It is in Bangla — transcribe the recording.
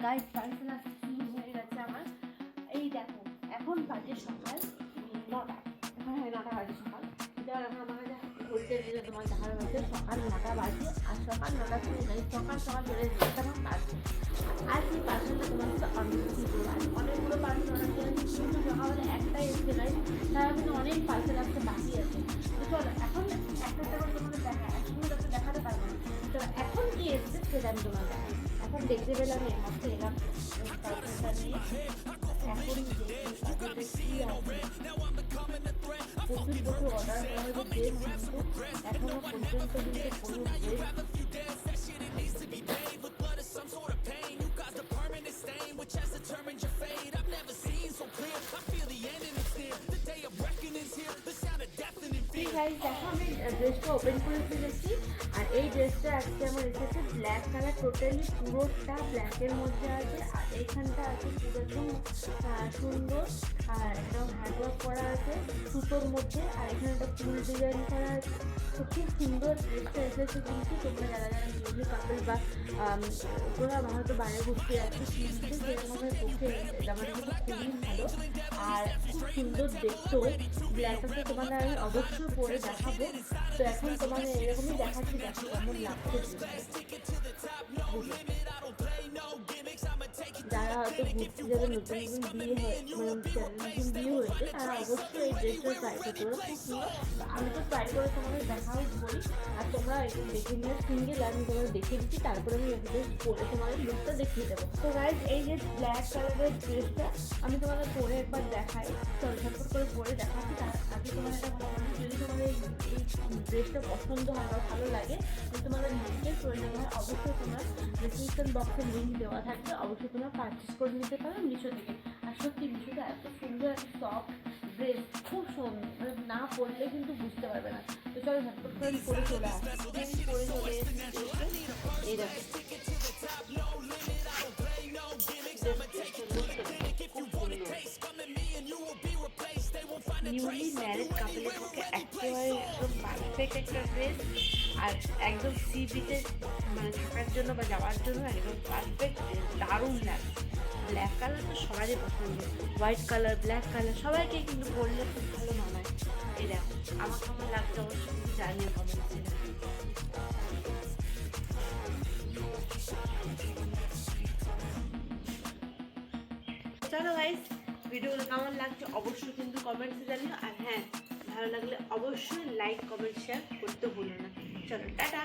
গাইড পার্সোনা শুরু হয়ে গেছে আমার। এই দেখো এখন বাজে সকাল 9টা, হ্যাঁ 9টা বাজে সকাল। এবার এখন আমার কাছে ঘুরতে দিলে তোমার দেখা হচ্ছে সকাল 9টা বাজে। আর সকাল 9টা থেকে নেই, সকাল সকাল বেড়ে যেতে আমার কাজ। আর এই পার্সেলটা তোমার সাথে অনেকগুলো পার্সেল অর্ডার করেছি, কিন্তু সকালে একটাই এসছে নাই, তারা কিন্তু অনেক পার্সেল আসতে বাকি আছে। তো চলো এখন একটা করে তোমাদের দেখা একসঙ্গে যাতে দেখাতে পারবো না। তো এখন কি এসছে সেটা আমি তোমার দেখাই। এখন দেখতে পেলাম এর মধ্যে এলাম পার্সেলটা নিয়ে। এখন দেখি কি আছে। প্রচুর অর্ডার করা হয়েছে ড্রেস, কিন্তু এখনো পর্যন্ত কিন্তু কোনো ড্রেস দেখো আমি ড্রেসটা ওপেন করে ফেলেছি। আর এই ড্রেসটা আজকে আমার এসেছে ব্ল্যাক কালার, টোটালি পুরোটা ব্ল্যাকের মধ্যে আছে। আর এইখানটা আছে পুরো একদম সুন্দর আর একদম হ্যান্ডওয়ার্ক করা আছে সুতোর মধ্যে। আর এখানে একটা ফুল ডিজাইন করা আছে। তো খুব সুন্দর ড্রেসটা এসেছে। কিন্তু তোমরা যারা যারা নিউলি কাপল বা তোমরা হয়তো বাইরে ঘুরতে যাচ্ছে কিন্তু সেরকমভাবে পক্ষে এটা মানে কিন্তু খুবই ভালো আর খুব সুন্দর দেখতেও। ব্ল্যাকটা তোমাদের আমি অবশ্যই পরে দেখাবো। তো এখন তোমাদের এরকমই দেখাচ্ছি, দেখো কেমন লাগছে। যারা হয়তো ঘুরতে যাবে, নতুন নতুন বিয়ে হয় মানে নতুন বিয়ে হয়েছে, তারা অবশ্যই এই ড্রেসটা ট্রাই করতে পারো, খুব সুন্দর। আমি তো ট্রাই করে তোমাদের দেখাও বলি। আর তোমরা একটু দেখে নিয়ে সিঙ্গেল আমি তোমাদের দেখিয়ে দিচ্ছি, তারপরে আমি ড্রেস পরে তোমাদের লুকটা দেখিয়ে দেবো। তো গাইজ এই যে ব্ল্যাক কালারের ড্রেসটা আমি তোমাদের পরে একবার দেখাই, ঝটপট করে পরে দেখাচ্ছি। তার আগে তোমার একটা কমেন্ট, যদি তোমাদের এই ড্রেসটা পছন্দ হয় বা ভালো লাগে, যদি তোমাদের লিঙ্কের প্রয়োজন হয় অবশ্যই তোমার ডিসক্রিপশন বক্সে লিঙ্ক দেওয়া থাকবে, অবশ্যই তোমরা পারচেস করে নিতে পারো মিশো থেকে। আর সত্যি মিশোটা এত সুন্দর একটা সফট ড্রেস, খুব সুন্দর, মানে না পরলে কিন্তু বুঝতে পারবে না। তো চলো ঝটপট করে আমি পরে চলে আসছি। পরে চলে এসেছি, এই দেখো নিউলি ম্যারেড কাপলের পক্ষে একেবারে একদম পারফেক্ট একটা ড্রেস। আর একদম সি বিচে মানে থাকার জন্য বা যাওয়ার জন্য একদম পারফেক্ট ড্রেস, দারুণ লাগে। ব্ল্যাক কালার তো সবারই পছন্দ, হোয়াইট কালার ব্ল্যাক কালার সবাইকে কিন্তু পরলে খুব ভালো মানায়। এই দেখো আমার কেমন লাগছে অবশ্যই কিন্তু জানিও কমেন্টসে। চলো গাইস, ভিডিওগুলো কেমন লাগছে অবশ্যই কিন্তু কমেন্টসে জানিও। আর হ্যাঁ, ভালো লাগলে অবশ্যই লাইক কমেন্ট শেয়ার করতে ভুলো না। চলো টাটা।